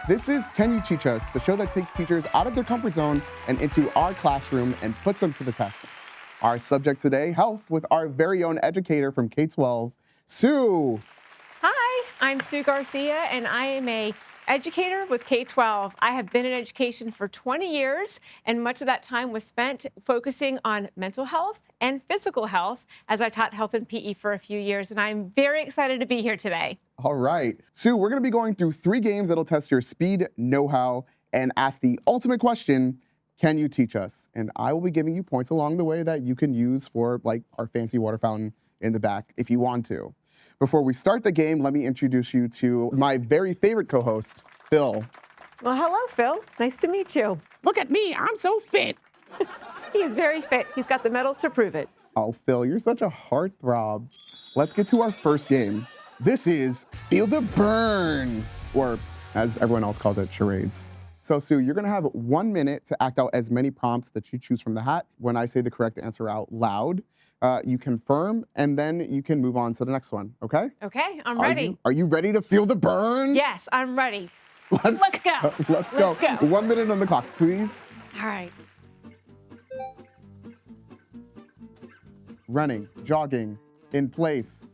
This is Can You Teach Us, the show that takes teachers out of their comfort zone and into our classroom and puts them to the test. Our subject today, health, with our very own educator from K-12, Sue. Hi, I'm Su Garcia, and I am a educator with K-12. I have been in education for 20 years, and much of that time was spent focusing on mental health and physical health as I taught health and PE for a few years, and I'm very excited to be here today. All right. Sue, we're going to be going through 3 games that'll test your speed, know-how, and ask the ultimate question, can you teach us? And I will be giving you points along the way that you can use for like our fancy water fountain in the back if you want to. Before we start the game, let me introduce you to my very favorite co-host, Phil. Well, hello, Phil. Nice to meet you. Look at me, I'm so fit. He is very fit. He's got the medals to prove it. Oh, Phil, you're such a heartthrob. Let's get to our first game. This is Feel the Burn, or as everyone else calls it, charades. So, Sue, you're gonna have 1 minute to act out as many prompts that you choose from the hat. When I say the correct answer out loud, you confirm, and then you can move on to the next one, okay? Okay, I'm ready. Are you ready to feel the burn? Yes, I'm ready. Let's go. Let's go. 1 minute on the clock, please. All right. Running, jogging, in place,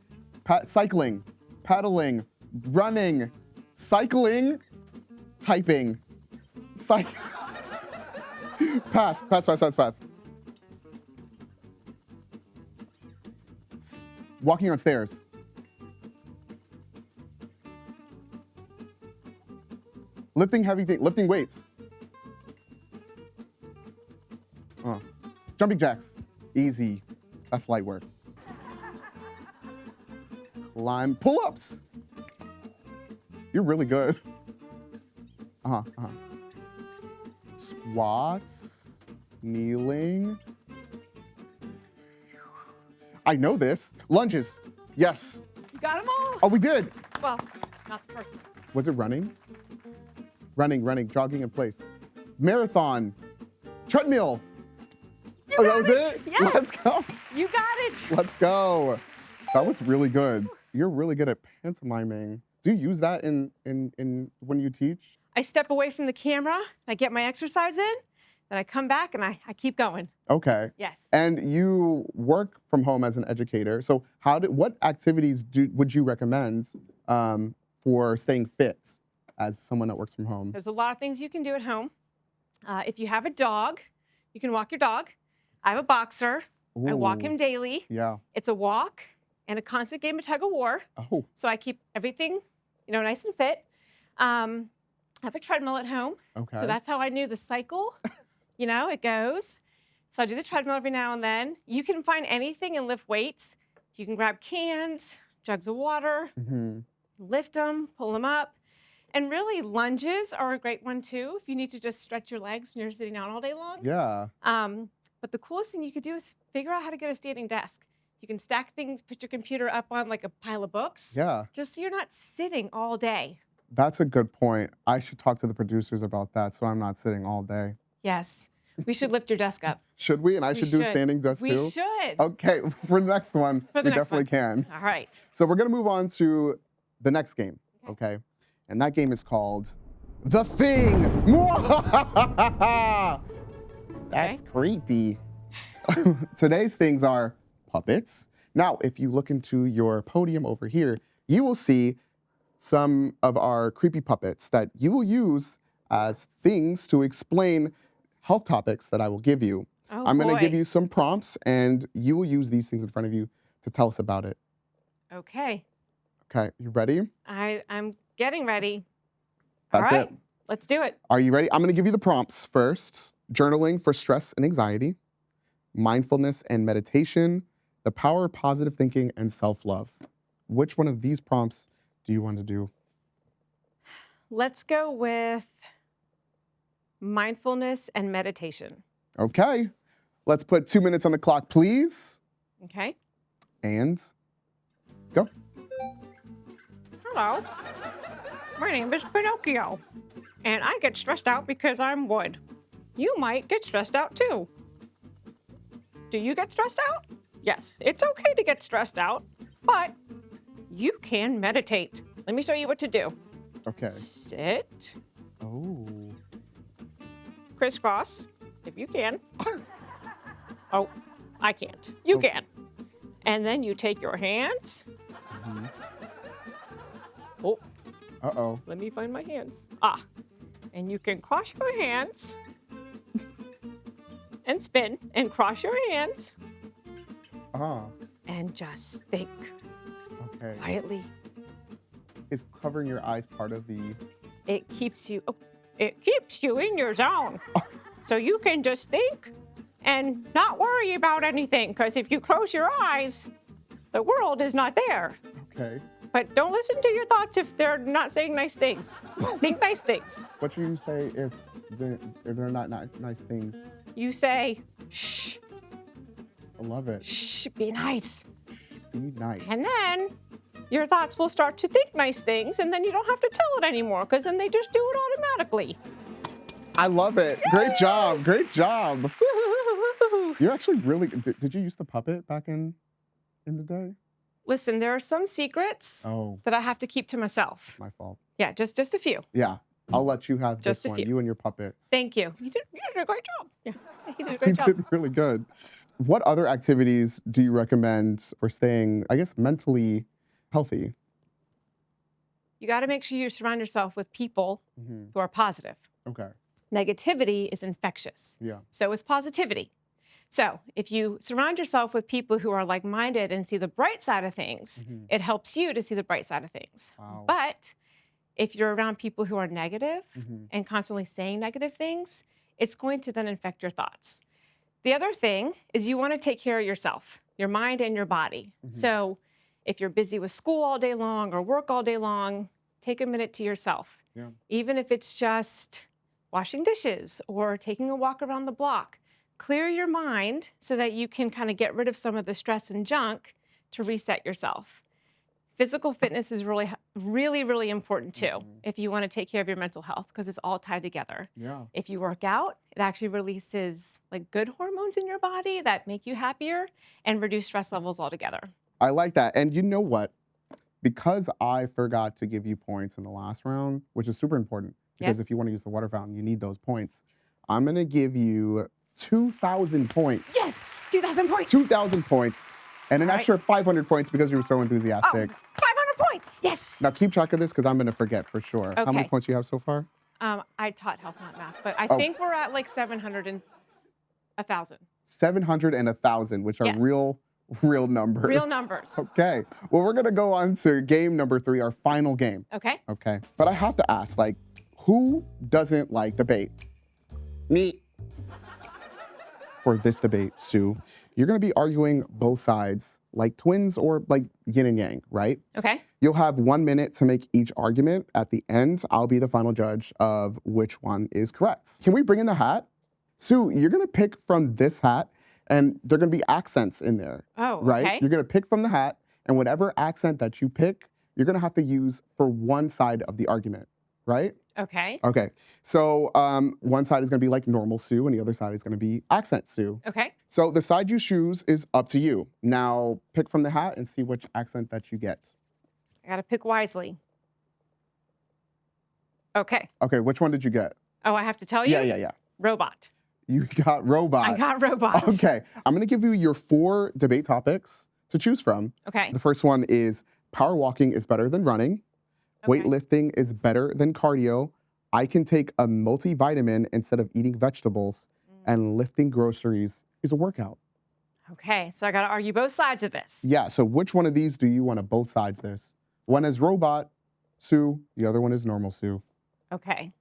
cycling, pedaling, running, cycling, typing, pass. Walking on stairs. Lifting weights. Jumping jacks. Easy. That's light work. Climb pull-ups. You're really good. Squats. Kneeling. I know this. Lunges. Yes. You got them all? Oh, we did. Well, not the first one. Was it running? Running, jogging in place. Marathon. Treadmill. You got that was it? Yes. Let's go. You got it. Let's go. That was really good. You're really good at pantomiming. Do you use that in when you teach? I step away from the camera, I get my exercise in, then I come back and I keep going. Okay. Yes. And you work from home as an educator. So what activities would you recommend for staying fit as someone that works from home? There's a lot of things you can do at home. If you have a dog, you can walk your dog. I have a boxer. I walk him daily. Yeah. It's a walk and a constant game of tug of war. Oh. So I keep everything, nice and fit. I have a treadmill at home. Okay. So that's how I knew the cycle, it goes. So I do the treadmill every now and then. You can find anything and lift weights. You can grab cans, jugs of water, lift them, pull them up. And really, lunges are a great one too, if you need to just stretch your legs when you're sitting down all day long. Yeah. But the coolest thing you could do is figure out how to get a standing desk. You can stack things, put your computer up on like a pile of books. Yeah. Just so you're not sitting all day. That's a good point. I should talk to the producers about that so I'm not sitting all day. Yes. We should lift your desk up. Should we? And I should do standing desk too? We should. Okay, for the next one, we definitely can. All right. So we're gonna move on to the next game, okay? And that game is called The Thing. That's creepy. Today's things are puppets. Now, if you look into your podium over here, you will see some of our creepy puppets that you will use as things to explain health topics that I will give you. Oh, I'm going to boy. give you some prompts, and you will use these things in front of you to tell us about it. Okay. Okay, you ready? I'm getting ready. That's all right. it. Let's do it. Are you ready? I'm going to give you the prompts first. Journaling for stress and anxiety, mindfulness and meditation, the power of positive thinking, and self-love. Which one of these prompts do you want to do? Let's go with mindfulness and meditation. Okay. Let's put 2 minutes on the clock, please. Okay. And go. Hello. My name is Pinocchio, and I get stressed out because I'm wood. You might get stressed out too. Do you get stressed out? Yes, it's okay to get stressed out, but you can meditate. Let me show you what to do. Okay. Sit, Oh. Crisscross, if you can. Oh, I can't. You can. And then you take your hands. Oh, Uh-oh. let me find my hands. And you can cross your hands and spin and cross your hands and just think Okay. quietly. Is covering your eyes part of the... It keeps you in your zone. So you can just think and not worry about anything, because if you close your eyes, the world is not there. Okay. But don't listen to your thoughts if they're not saying nice things. Think nice things. What do you say if they're not nice things? You say, shh, I love it. shh, be nice. Be nice. And then your thoughts will start to think nice things, and then you don't have to tell it anymore, because then they just do it automatically. I love it. Great job. Great job. You're actually really... Did you use the puppet back in the day? Listen, there are some secrets Oh, that I have to keep to myself. my fault. Yeah, just a few. Yeah. I'll let you have Just this a one. few. You and your puppets. Thank you. You did a great job. Yeah, he did a You great job. did really good. What other activities do you recommend for staying, I guess, mentally healthy? You got to make sure you surround yourself with people Mhm. who are positive. Okay. Negativity is infectious. Yeah. So is positivity. So if you surround yourself with people who are like-minded and see the bright side of things, it helps you to see the bright side of things. Wow. But if you're around people who are negative Mhm. and constantly saying negative things, it's going to then infect your thoughts. The other thing is you want to take care of yourself, your mind and your body. So if you're busy with school all day long or work all day long, take a minute to yourself. Yeah. Even if it's just washing dishes or taking a walk around the block. Clear your mind so that you can kind of get rid of some of the stress and junk to reset yourself. Physical fitness is really, really, really important too if you want to take care of your mental health, because it's all tied together. Yeah. If you work out, it actually releases like good hormones in your body that make you happier and reduce stress levels altogether. I like that. And you know what? Because I forgot to give you points in the last round, which is super important, because Yes. if you want to use the water fountain, you need those points. I'm going to give you 2,000 points. Yes, 2,000 points. 2,000 points. And an All right. extra 500 points because you were so Oh, enthusiastic. 500 points. Yes. Now keep track of this because I'm going to forget for sure. How many Okay. points do you have so far? I taught health, not math, but I Oh. think we're at like 700 and 1,000. 700 and 1,000, which are Yes. real numbers. Real numbers. Okay. Well, we're going to go on to game number 3, our final game. Okay. Okay. But I have to ask, like, who doesn't like debate? Me. For this debate, Sue, you're going to be arguing both sides like twins or like yin and yang, right? Okay. You'll have 1 minute to make each argument. At the end, I'll be the final judge of which one is correct. Can we bring in the hat? Sue, you're going to pick from this hat, and there are going to be accents in there. Oh, Right? okay. You're going to pick from the hat, and whatever accent that you pick, you're going to have to use for one side of the argument, right? Okay. Okay. So one side is going to be like normal Sue, and the other side is going to be accent Sue. Okay. So the side you choose is up to you. Now pick from the hat and see which accent that you get. I got to pick wisely. Okay. Okay, which one did you get? Oh, I have to tell you? Yeah. Robot. You got robot. I got robots. Okay, I'm going to give you your 4 debate topics to choose from. Okay. The first one is power walking is better than running. Okay. Weightlifting is better than cardio. I can take a multivitamin instead of eating vegetables. And lifting groceries is a workout. Okay. So I got to argue both sides of this. Yeah, so which one of these do you want to both sides this? One is robot Sue, the other one is normal Sue. Okay.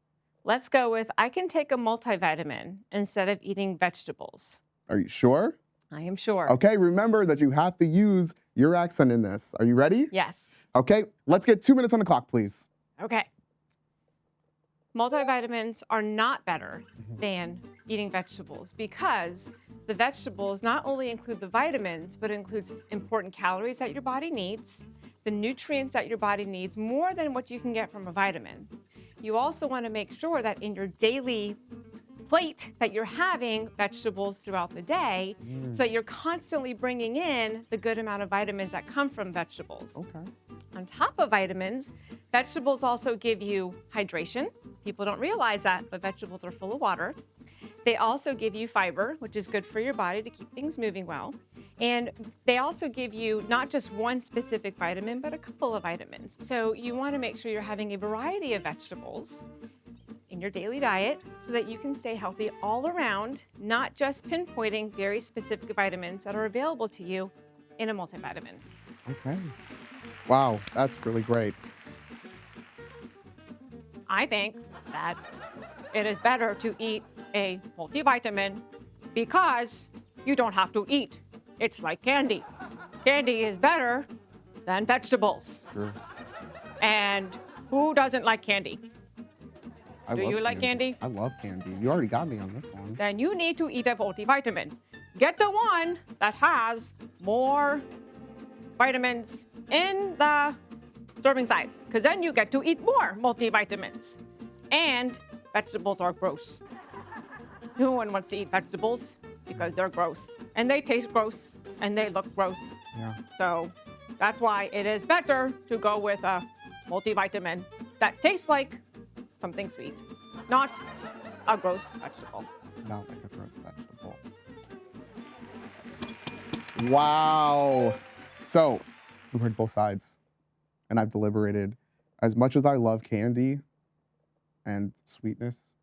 Let's go with I can take a multivitamin instead of eating vegetables. Are you sure? I am sure. Okay, remember that you have to use your accent in this. Are you ready? Yes. Okay, let's get 2 minutes on the clock, please. Okay. Multivitamins are not better than eating vegetables because the vegetables not only include the vitamins, but includes important calories that your body needs, the nutrients that your body needs more than what you can get from a vitamin. You also want to make sure that in your daily plate that you're having vegetables throughout the day so that you're constantly bringing in the good amount of vitamins that come from vegetables. Okay. top of vitamins, vegetables also give you hydration. People don't realize that, but vegetables are full of water. They also give you fiber, which is good for your body to keep things moving well. And they also give you not just one specific vitamin, but a couple of vitamins. So you want to make sure you're having a variety of vegetables in your daily diet so that you can stay healthy all around, not just pinpointing very specific vitamins that are available to you in a multivitamin. Okay. Wow, that's really great. I think that it is better to eat a multivitamin because you don't have to eat. It's like candy. Candy is better than vegetables. True. And who doesn't like candy? Do you like candy? I love candy. You already got me on this one. Then you need to eat a multivitamin. Get the one that has more vitamins in the serving size, because then you get to eat more multivitamins. And vegetables are gross. No one wants to eat vegetables because they're gross. And they taste gross, and they look gross. Yeah. So that's why it is better to go with a multivitamin that tastes like something sweet, not a gross vegetable. Not like a gross vegetable. Wow. So we've heard both sides, and I've deliberated. As much as I love candy and sweetness,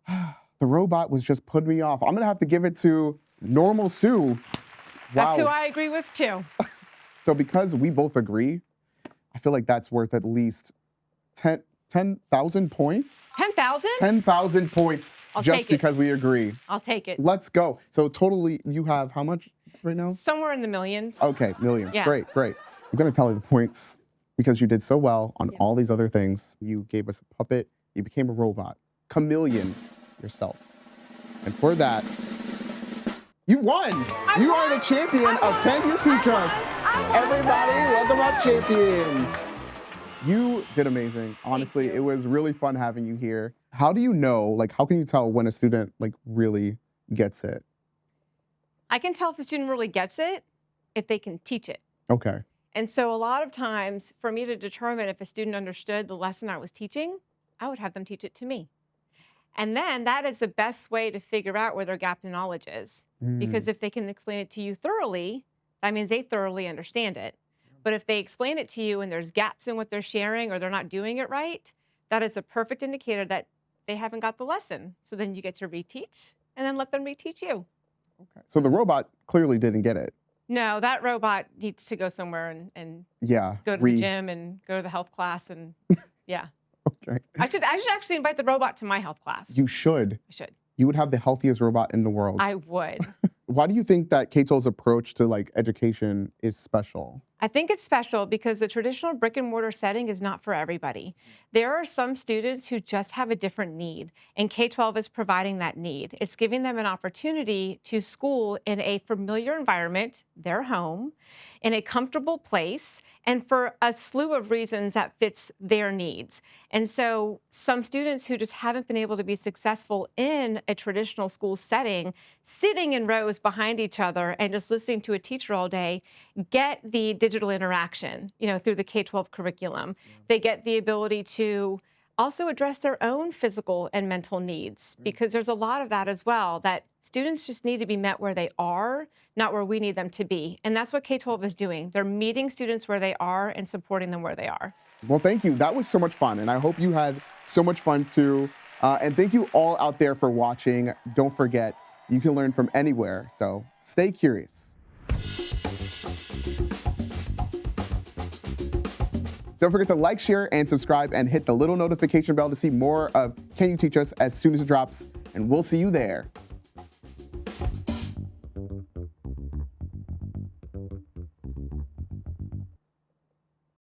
the robot was just putting me off. I'm gonna have to give it to normal Sue. That's who I agree with too. So because we both agree, I feel like that's worth at least 10,000 points. 10,000? 10,000 points just because we agree. I'll take it. Let's go. So totally, you have how much right now? Somewhere in the millions. Okay, millions. Yeah. Great, great. I'm gonna tell you the points because you did so well on all these other things. You gave us a puppet. You became a robot. Chameleon yourself. And for that, you won. You are the champion of Can You Teach Us? Everybody, welcome up, champion. You did amazing. Honestly, it was really fun having you here. How do you know, like, how can you tell when a student, like, really gets it? I can tell if a student really gets it if they can teach it. Okay. And so a lot of times, for me to determine if a student understood the lesson I was teaching, I would have them teach it to me. And then that is the best way to figure out where their gap in knowledge is. Because if they can explain it to you thoroughly, that means they thoroughly understand it. But if they explain it to you and there's gaps in what they're sharing or they're not doing it right, that is a perfect indicator that they haven't got the lesson. So then you get to reteach and then let them reteach you. Okay. So the robot clearly didn't get it. No, that robot needs to go somewhere and go to the gym and go to the health class and yeah. Okay. I should actually invite the robot to my health class. You should. I should. You would have the healthiest robot in the world. I would. Why do you think that K-12's approach to like education is special? I think it's special because the traditional brick and mortar setting is not for everybody. There are some students who just have a different need, and K-12 is providing that need. It's giving them an opportunity to school in a familiar environment, their home, in a comfortable place, and for a slew of reasons that fits their needs. And so some students who just haven't been able to be successful in a traditional school setting, sitting in rows behind each other and just listening to a teacher all day, get the digital interaction, through the K-12 curriculum. They get the ability to also address their own physical and mental needs, because there's a lot of that as well, that students just need to be met where they are, not where we need them to be. And that's what K-12 is doing. They're meeting students where they are and supporting them where they are. Well, thank you. That was so much fun. And I hope you had so much fun too. And thank you all out there for watching. Don't forget, you can learn from anywhere. So stay curious. Don't forget to like, share, and subscribe, and hit the little notification bell to see more of Can You Teach Us as soon as it drops. And we'll see you there.